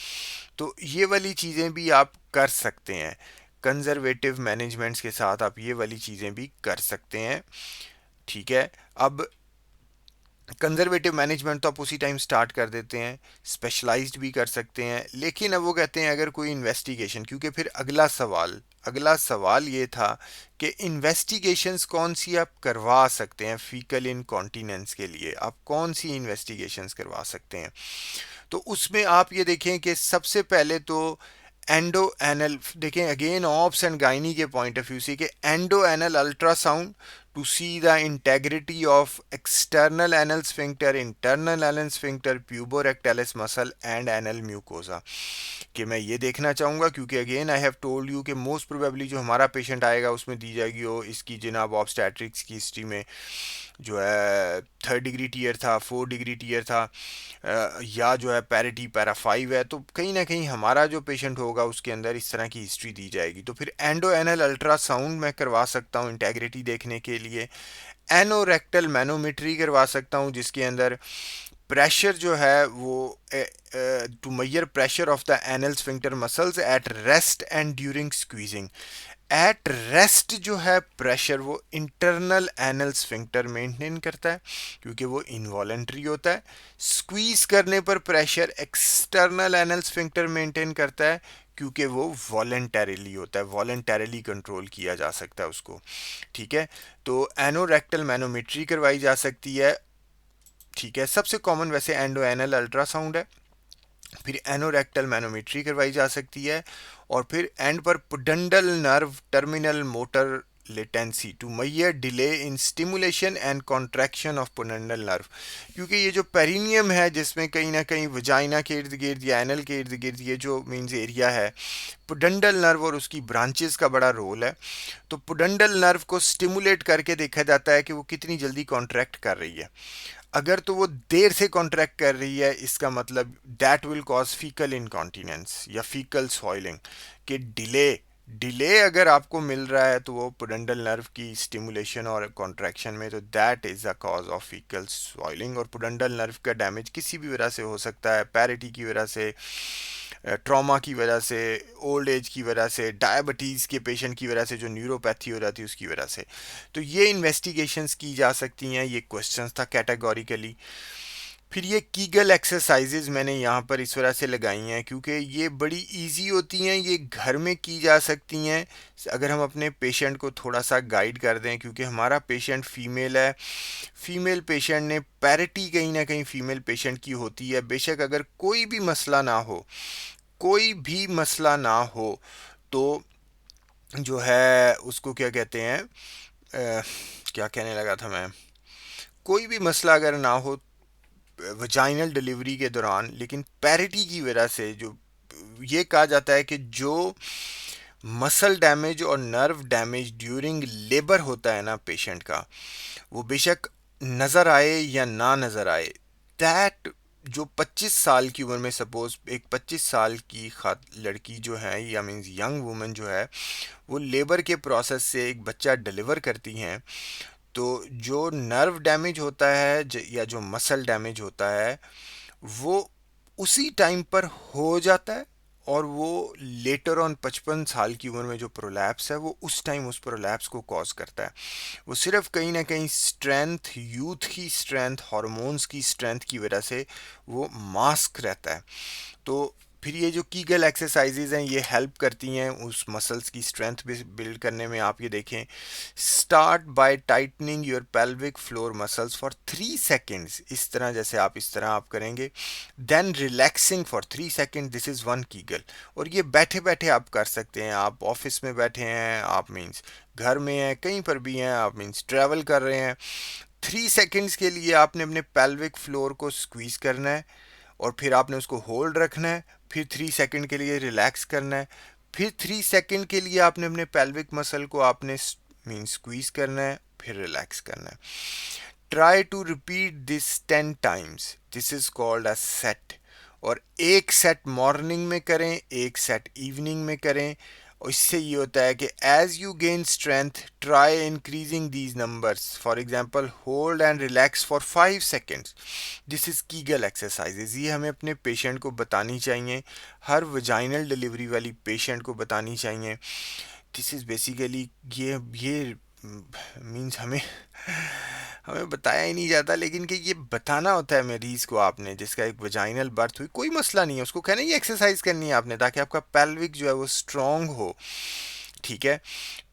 तो ये वाली चीज़ें भी आप कर सकते हैं, कंजर्वेटिव मैनेजमेंट्स के साथ आप ये वाली चीज़ें भी कर सकते हैं। ठीक है, अब कंजर्वेटिव मैनेजमेंट तो आप उसी टाइम स्टार्ट कर देते हैं, स्पेशलाइज्ड भी कर सकते हैं, लेकिन अब वो कहते हैं अगर कोई इन्वेस्टिगेशन, क्योंकि फिर अगला सवाल ये था कि इन्वेस्टिगेशंस कौन सी आप करवा सकते हैं फीकल इनकॉन्टीनेंस के लिए, आप कौन सी इन्वेस्टिगेशंस करवा सकते हैं। तो उसमें आप ये देखें कि सबसे पहले तो एंडो एनल देखें, अगेन ऑप्स एंड गाइनी के पॉइंट ऑफ व्यू से, कि endoanal ultrasound to see the integrity of external anal sphincter, internal anal sphincter, puborectalis muscle and anal mucosa, कि मैं ये देखना चाहूँगा, क्योंकि again I have told you कि मोस्ट प्रोबेबली जो हमारा पेशेंट आएगा उसमें दी जाएगी वो इसकी जनाब ऑब्स्टेट्रिक्स की हिस्ट्री में जो है 3rd डिग्री टीयर था, 4th डिग्री टीयर था, या जो है पैरिटी पैरा 5 है, तो कहीं ना कहीं हमारा जो पेशेंट होगा उसके अंदर इस तरह की हिस्ट्री दी जाएगी। तो फिर एंडो एनल अल्ट्रासाउंड मैं करवा सकता हूँ इंटेग्रिटी देखने के लिए। एनोरेक्टल मैनोमेट्री करवा सकता हूँ जिसके अंदर प्रेशर जो है वो to measure pressure of the anal sphincter muscles at rest and during squeezing. At rest जो है प्रेशर वो इंटरनल एनल स्फिंक्टर मेंटेन करता है क्योंकि वो इनवॉलेंट्री होता है। स्क्वीज करने पर pressure external anal sphincter maintain करता है क्योंकि वो वॉलेंटरीली होता है, वॉलेंटरीली कंट्रोल किया जा सकता है उसको। ठीक है, तो एनोरेक्टल मैनोमेट्री करवाई जा सकती है। ठीक है, सबसे कॉमन वैसे एंडो एनल अल्ट्रासाउंड है, फिर एनोरेक्टल मैनोमेट्री करवाई जा सकती है, और फिर एंड पर pudendal nerve terminal motor latency to measure delay in stimulation and contraction of pudendal nerve. क्योंकि ये जो पेरिनियम है जिसमें कहीं ना कहीं वजाइना के इर्द गिर्द या एनल के इर्द गिर्द ये जो मीन्स एरिया है, पुडेंडल नर्व और उसकी ब्रांचेस का बड़ा रोल है। तो पुडेंडल नर्व को स्टिमुलेट करके देखा जाता है कि वो कितनी जल्दी कॉन्ट्रैक्ट कर रही है। अगर तो वो देर से कॉन्ट्रैक्ट कर रही है इसका मतलब that will cause faecal incontinence या फीकल सॉइलिंग, कि डिले डिले अगर आपको मिल रहा है तो वो पुडेंडल नर्व की स्टिमुलेशन और कॉन्ट्रैक्शन में, तो that is the cause of faecal soiling. और पुडेंडल नर्व का डैमेज किसी भी वजह से हो सकता है, पैरिटी की वजह से, ट्रॉमा की वजह से, ओल्ड एज की वजह से, डायबिटीज़ के पेशेंट की वजह से जो न्यूरोपैथी हो जाती है उसकी वजह से। तो ये इन्वेस्टिगेशंस की जा सकती हैं, ये क्वेश्चंस था कैटेगोरिकली। फिर ये कीगल एक्सरसाइजेज मैंने यहाँ पर इस वजह से लगाई हैं क्योंकि ये बड़ी इजी होती हैं, ये घर में की जा सकती हैं अगर हम अपने पेशेंट को थोड़ा सा गाइड कर दें। क्योंकि हमारा पेशेंट फीमेल है, फीमेल पेशेंट ने पैरिटी कहीं ना कहीं फीमेल पेशेंट की होती है। बेशक अगर कोई भी मसला ना हो, कोई भी मसला ना हो, तो जो है उसको क्या कहते हैं, क्या कहने लगा था मैं, कोई भी मसला अगर ना हो वजाइनल डिलीवरी के दौरान, लेकिन पैरिटी की वजह से जो ये कहा जाता है कि जो मसल डैमेज और नर्व डैमेज ड्यूरिंग लेबर होता है ना पेशेंट का, वो बेशक नज़र आए या ना नज़र आए, दैट जो 25 साल की उम्र में सपोज एक 25 साल की लड़की जो है या मीन्स यंग वुमन जो है वो लेबर के प्रोसेस से एक बच्चा डिलीवर करती हैं, तो जो नर्व डैमेज होता है या जो मसल डैमेज होता है वो उसी टाइम पर हो जाता है, और वो लेटर ऑन 55 साल की उम्र में जो प्रोलैप्स है वो उस टाइम उस प्रोलैप्स को कॉज करता है। वो सिर्फ कहीं ना कहीं स्ट्रेंथ, यूथ की स्ट्रेंथ, हार्मोन्स की स्ट्रेंथ की वजह से वो मास्क रहता है। तो फिर ये जो कीगल एक्सरसाइजेज हैं ये हेल्प करती हैं उस मसल्स की स्ट्रेंथ बिल्ड करने में। आप ये देखें, start by tightening your pelvic floor muscles for 3 seconds, इस तरह जैसे आप इस तरह आप करेंगे, then relaxing for 3 second, this is one Kegel. और ये बैठे बैठे आप कर सकते हैं, आप ऑफिस में बैठे हैं, आप मीन्स घर में हैं, कहीं पर भी हैं, आप मीन्स ट्रैवल कर रहे हैं, 3 सेकेंड्स के लिए आपने अपने पेल्विक फ्लोर को स्क्वीज करना है और फिर आपने उसको होल्ड रखना है, फिर 3 सेकंड के लिए रिलैक्स करना है, फिर 3 सेकंड के लिए आपने अपने पेल्विक मसल को आपने मीन स्क्वीज करना है, फिर रिलैक्स करना है। Try to repeat this 10 times, this is called a set. और एक सेट मॉर्निंग में करें, एक सेट इवनिंग में करें। और इससे ये होता है कि as you gain strength try increasing these numbers, for example hold and relax for 5 seconds, this is Kegel exercises. ये हमें अपने पेशेंट को बतानी चाहिए, हर वजाइनल डिलीवरी वाली पेशेंट को बतानी चाहिए। दिस इज़ बेसिकली ये मीन्स हमें हमें बताया ही नहीं जाता, लेकिन कि ये बताना होता है मरीज़ को, आपने जिसका एक वजाइनल बर्थ हुई कोई मसला नहीं है उसको कहना ये एक्सरसाइज करनी है आपने ताकि आपका पेल्विक जो है वो स्ट्रॉन्ग हो। ठीक है,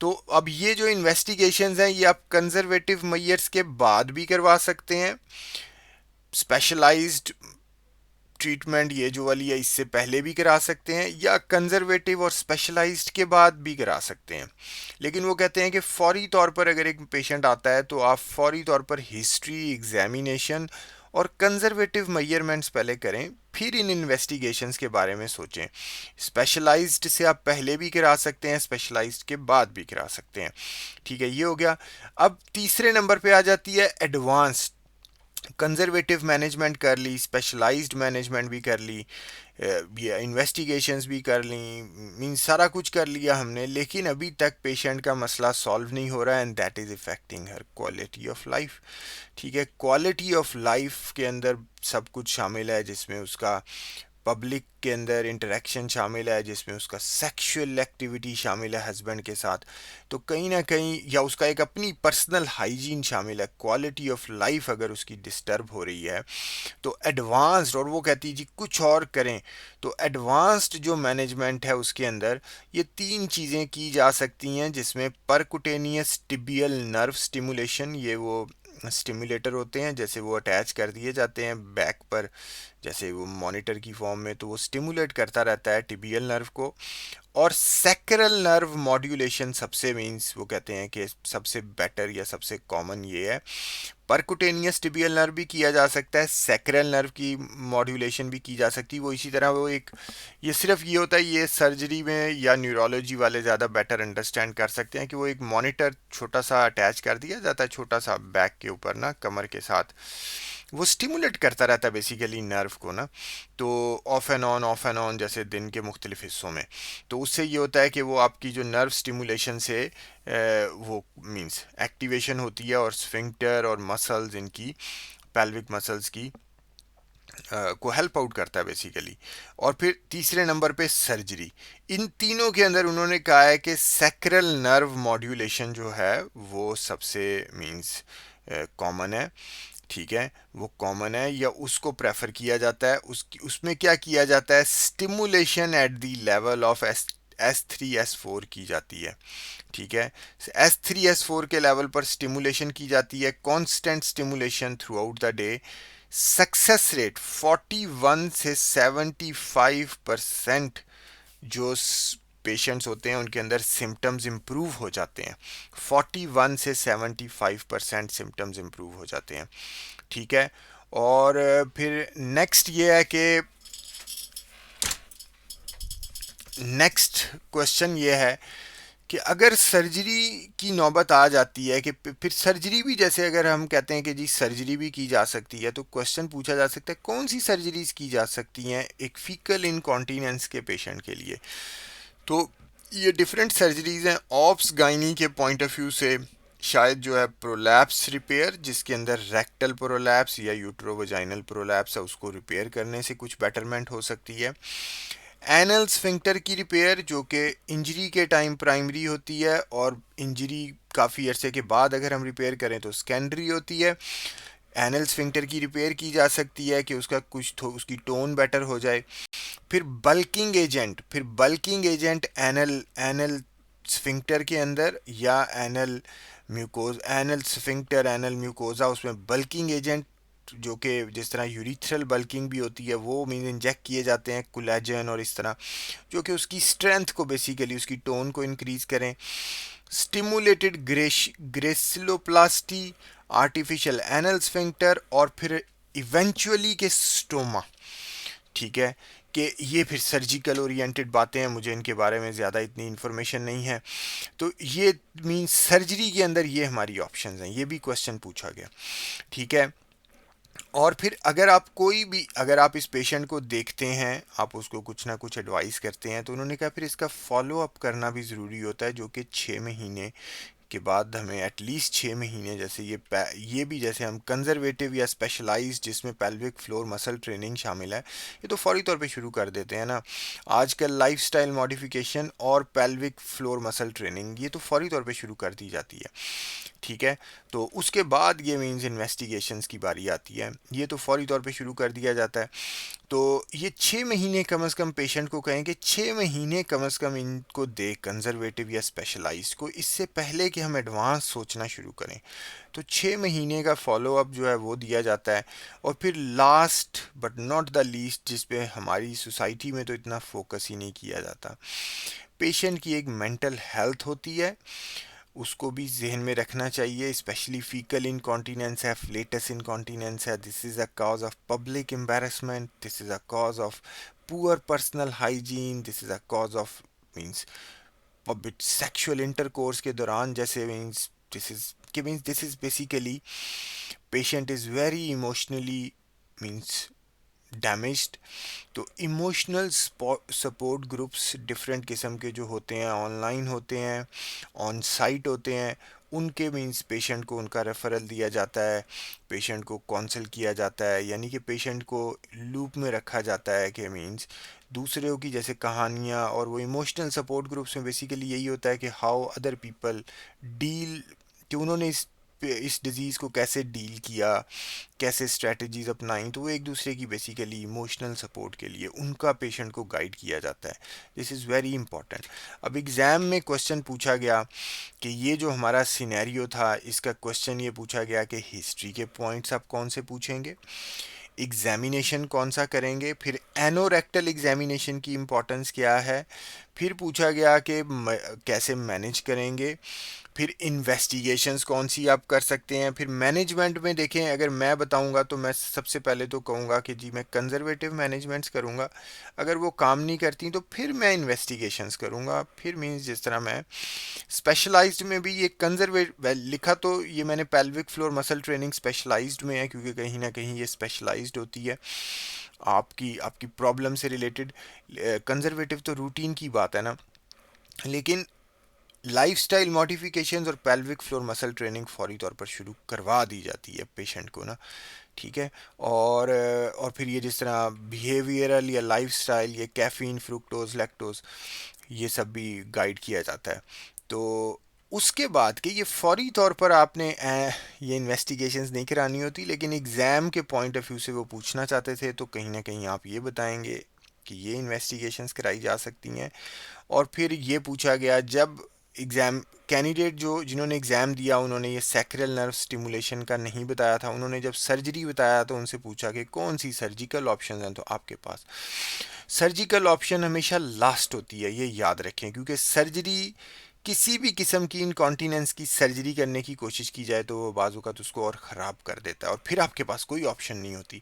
तो अब ये जो इन्वेस्टिगेशंस हैं ये आप कंजर्वेटिव मेजर्स के बाद भी करवा सकते हैं, स्पेशलाइज्ड ट्रीटमेंट ये जो वाली है इससे पहले भी करा सकते हैं, या कंजर्वेटिव और स्पेशलाइज्ड के बाद भी करा सकते हैं। लेकिन वो कहते हैं कि फौरी तौर पर अगर एक पेशेंट आता है तो आप फौरी तौर पर हिस्ट्री, एग्जामिनेशन और कंजर्वेटिव मेजरमेंट्स पहले करें, फिर इन इन्वेस्टिगेशंस के बारे में सोचें। स्पेशलाइज्ड से आप पहले भी करा सकते हैं, स्पेशलाइज्ड के बाद भी करा सकते हैं। ठीक है, ये हो गया। अब तीसरे नंबर पे आ जाती है एडवांस्ड। कंजर्वेटिव मैनेजमेंट कर ली, स्पेशलाइज्ड मैनेजमेंट भी कर ली, ये इन्वेस्टिगेशंस भी कर ली, मीन्स सारा कुछ कर लिया हमने, लेकिन अभी तक पेशेंट का मसला सॉल्व नहीं हो रहा है, and that is affecting her quality of life. ठीक है, क्वालिटी ऑफ लाइफ के अंदर सब कुछ शामिल है, जिसमें उसका पब्लिक के अंदर इंटरेक्शन शामिल है, जिसमें उसका सेक्सुअल एक्टिविटी शामिल है हस्बैंड के साथ, तो कहीं ना कहीं, या उसका एक अपनी पर्सनल हाइजीन शामिल है। क्वालिटी ऑफ लाइफ अगर उसकी डिस्टर्ब हो रही है तो एडवांस्ड, और वो कहती है जी कुछ और करें, तो एडवांस्ड जो मैनेजमेंट है उसके अंदर ये तीन चीज़ें की जा सकती हैं, जिसमें परकुटेनियस टिबियल नर्व स्टिमुलेशन, ये वो स्टिमुलेटर होते हैं, जैसे वो अटैच कर दिए जाते हैं बैक पर, जैसे वो मॉनिटर की फॉर्म में, तो वो स्टिमुलेट करता रहता है टिबियल नर्व को। और सैक्रल नर्व मॉड्यूलेशन सबसे, मीन्स वो कहते हैं कि सबसे बेटर या सबसे कॉमन ये है। परकुटेनियस टिबियल नर्व भी किया जा सकता है, सैक्रल नर्व की मॉड्यूलेशन भी की जा सकती है। वो इसी तरह वो एक, ये सिर्फ ये होता है, ये सर्जरी में या न्यूरोलॉजी वाले ज़्यादा बेटर अंडरस्टैंड कर सकते हैं, कि वो एक मॉनिटर छोटा सा अटैच कर दिया जाता है, छोटा सा बैक के ऊपर ना, कमर के साथ, वो स्टिमुलेट करता रहता है बेसिकली नर्व को ना, तो ऑफ एंड ऑन जैसे दिन के मुख्तलिफ हिस्सों में। तो उससे ये होता है कि वो आपकी जो नर्व स्टिमुलेशन से वो मींस एक्टिवेशन होती है, और स्फिंक्टर और मसल्स इनकी, पेल्विक मसल्स की को हेल्प आउट करता है बेसिकली। और फिर तीसरे नंबर पे सर्जरी। इन तीनों के अंदर उन्होंने कहा है कि सैक्रल नर्व मॉड्यूलेशन जो है वो सबसे मींस कॉमन है। ठीक है, वो कॉमन है या उसको प्रेफर किया जाता है। उसकी उसमें क्या किया जाता है, stimulation at the level of S3 S4 की जाती है। ठीक है, S3 S4 के लेवल पर स्टिमुलेशन की जाती है, constant stimulation through out the day. Success rate 41 से 75% जो पेशेंट्स होते हैं उनके अंदर सिम्टम्स इम्प्रूव हो जाते हैं। 41 से 75% सिम्टम्स इम्प्रूव हो जाते हैं। ठीक है, और फिर नेक्स्ट ये है कि नेक्स्ट क्वेश्चन ये है कि अगर सर्जरी की नौबत आ जाती है, कि फिर सर्जरी भी, जैसे अगर हम कहते हैं कि जी सर्जरी भी की जा सकती है, तो क्वेश्चन पूछा जा सकता है कौन सी सर्जरीज की जा सकती हैं एक फीकल इनकॉन्टीनेंस के पेशेंट के लिए। तो ये डिफरेंट सर्जरीज हैं। ऑप्स गाइनी के पॉइंट ऑफ व्यू से शायद जो है प्रोलैप्स रिपेयर, जिसके अंदर रेक्टल प्रोलैप्स या यूट्रोवजाइनल प्रोलैप्स है, उसको रिपेयर करने से कुछ बेटरमेंट हो सकती है। एनल स्फिंक्टर की रिपेयर, जो कि इंजरी के टाइम प्राइमरी होती है, और इंजरी काफ़ी अरसे के बाद अगर हम रिपेयर करें तो सेकेंडरी होती है। एनल स्फिंक्टर की रिपेयर की जा सकती है कि उसका कुछ उसकी टोन बेटर हो जाए। फिर bulking agent anal anal sphincter के अंदर, या anal mucosa, anal sphincter, anal mucosa, उसमें बल्किंग एजेंट जो कि जिस तरह यूरिथ्रल बल्किंग भी होती है, वो मीन इंजेक्ट किए जाते हैं कोलेजन और इस तरह, जो कि उसकी स्ट्रेंथ को बेसिकली, उसकी टोन को इंक्रीज करें। स्टिमुलेटेड ग्रेसिलोप्लास्टी, आर्टिफिशियल एनल स्फिंक्टर, और फिर इवेंचुअली के स्टोमा। ठीक है, कि ये फिर सर्जिकल ओरिएंटेड बातें हैं, मुझे इनके बारे में ज़्यादा इतनी इन्फॉर्मेशन नहीं है। तो ये मीन सर्जरी के अंदर ये हमारी ऑप्शंस हैं, ये भी क्वेश्चन पूछा गया। ठीक है, और फिर अगर आप इस पेशेंट को देखते हैं, आप उसको कुछ ना कुछ एडवाइस करते हैं, तो उन्होंने कहा फिर इसका फॉलो अप करना भी ज़रूरी होता है, जो कि 6 महीने के बाद हमें एटलीस्ट 6 महीने, जैसे ये भी जैसे हम कंजर्वेटिव या स्पेशलाइज्ड जिसमें पेल्विक फ्लोर मसल ट्रेनिंग शामिल है, ये तो फौरी तौर पे शुरू कर देते हैं ना आजकल। लाइफस्टाइल मॉडिफिकेशन और पेल्विक फ्लोर मसल ट्रेनिंग, ये तो फौरी तौर पे शुरू कर दी जाती है। ठीक है, तो उसके बाद ये मीन्स इन्वेस्टिगेशंस की बारी आती है, ये तो फौरी तौर पे शुरू कर दिया जाता है। तो ये 6 महीने कम से कम पेशेंट को कहें कि 6 महीने कम से कम इनको दे कंजर्वेटिव या स्पेशलाइज्ड को, इससे पहले कि हम एडवांस सोचना शुरू करें। तो 6 महीने का फॉलो अप जो है वो दिया जाता है। और फिर last but not the least, जिस पे हमारी सोसाइटी में तो इतना फोकस ही नहीं किया जाता, पेशेंट की एक मेंटल हेल्थ होती है। उसको भी जहन में रखना चाहिए। स्पेशली फीकल इनकॉन्टीनेंस है, फ्लेटस इनकॉन्टीनेंस है, this is a cause of public embarrassment, this is a cause of poor personal hygiene, this is a cause of means sexual intercourse के दौरान जैसे means this is basically patient is very emotionally means damaged. तो emotional support groups different किस्म के जो होते हैं, online होते हैं, ऑन साइट होते हैं, उनके मीन्स पेशेंट को उनका रेफरल दिया जाता है, पेशेंट को काउंसल किया जाता है, यानी कि पेशेंट को लूप में रखा जाता है कि मीन्स दूसरों की जैसे कहानियाँ। और वो इमोशनल सपोर्ट ग्रुप्स में बेसिकली यही होता है कि हाउ अदर पीपल डील, कि उन्होंने इस डिज़ीज़ को कैसे डील किया, कैसे स्ट्रेटजीज अपनाई। तो वो एक दूसरे की बेसिकली इमोशनल सपोर्ट के लिए उनका पेशेंट को गाइड किया जाता है। This is very important. अब एग्ज़ाम में क्वेश्चन पूछा गया कि ये जो हमारा सिनेरियो था, इसका क्वेश्चन ये पूछा गया कि हिस्ट्री के पॉइंट्स आप कौन से पूछेंगे, एग्जामिनेशन कौन सा करेंगे, फिर एनोरेक्टल एग्जामिनेशन की इम्पोर्टेंस क्या है, फिर पूछा गया कि कैसे मैनेज करेंगे, फिर इन्वेस्टिगेशंस कौन सी आप कर सकते हैं। फिर मैनेजमेंट में देखें, अगर मैं बताऊंगा तो मैं सबसे पहले तो कहूंगा कि जी मैं कंजर्वेटिव मैनेजमेंट्स करूंगा, अगर वो काम नहीं करती तो फिर मैं इन्वेस्टिगेशंस करूंगा। फिर मींस जिस तरह मैं स्पेशलाइज्ड में भी ये कंजर्वेटिव लिखा, तो ये मैंने pelvic floor muscle training specialized में है, क्योंकि कहीं ना कहीं ये स्पेशलाइज्ड होती है आपकी आपकी प्रॉब्लम से रिलेटेड। कंजर्वेटिव तो रूटीन की बात है ना, लेकिन लाइफस्टाइल मॉडिफिकेशंस और पेल्विक फ्लोर मसल ट्रेनिंग फौरी तौर पर शुरू करवा दी जाती है पेशेंट को ना, ठीक है। और फिर ये जिस तरह बिहेवियरल या लाइफस्टाइल, ये कैफीन, फ्रुक्टोज, लैक्टोज, ये सब भी गाइड किया जाता है। तो उसके बाद कि ये फौरी तौर पर आपने ये इन्वेस्टिगेशंस नहीं करानी होती, लेकिन एग्ज़ाम के पॉइंट ऑफ व्यू से वो पूछना चाहते थे, तो कहीं ना कहीं आप ये बताएंगे कि ये इन्वेस्टिगेशंस कराई जा सकती हैं। और फिर ये पूछा गया जब एग्ज़ाम कैंडिडेट जो जिन्होंने एग्ज़ाम दिया उन्होंने ये सैक्रल नर्व स्टिमुलेशन का नहीं बताया था, उन्होंने जब सर्जरी बताया तो उनसे पूछा कि कौन सी सर्जिकल ऑप्शन हैं, तो आपके पास सर्जिकल ऑप्शन हमेशा लास्ट होती है, ये याद रखें, क्योंकि सर्जरी किसी भी किस्म की इनकॉन्टीनेंस की सर्जरी करने की कोशिश की जाए तो वो बाजू का तो उसको और ख़राब कर देता है, और फिर आपके पास कोई ऑप्शन नहीं होती,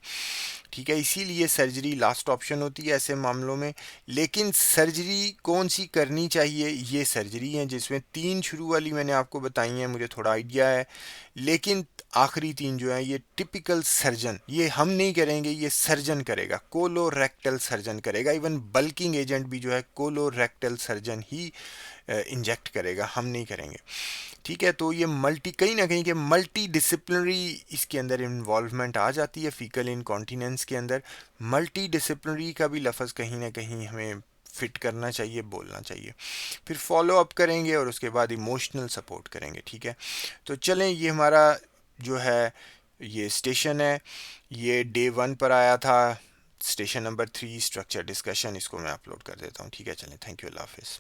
ठीक है। इसीलिए सर्जरी लास्ट ऑप्शन होती है ऐसे मामलों में। लेकिन सर्जरी कौन सी करनी चाहिए, ये सर्जरी है जिसमें तीन शुरू वाली मैंने आपको बताई हैं, मुझे थोड़ा आइडिया है, लेकिन आखिरी तीन जो हैं ये टिपिकल सर्जन, ये हम नहीं करेंगे, ये सर्जन करेगा, कोलोरेक्टल सर्जन करेगा। इवन बल्किंग एजेंट भी जो है कोलोरेक्टल सर्जन ही इंजेक्ट करेगा, हम नहीं करेंगे, ठीक है। तो ये कहीं ना कहीं के मल्टी डिसिप्लिनरी इसके अंदर इन्वॉल्वमेंट आ जाती है फीकल इनकॉन्टीनेंस के अंदर। मल्टी डिसिप्लिनरी का भी लफ्ज़ कहीं ना कहीं हमें फिट करना चाहिए, बोलना चाहिए। फिर फॉलो अप करेंगे और उसके बाद इमोशनल सपोर्ट करेंगे, ठीक है। तो चलें, ये हमारा जो है ये स्टेशन है, ये डे 1 पर आया था, स्टेशन नंबर 3 स्ट्रक्चर डिस्कशन, इसको मैं अपलोड कर देता हूँ, ठीक है। चलें, थैंक यू, अल्लाह हाफिज़।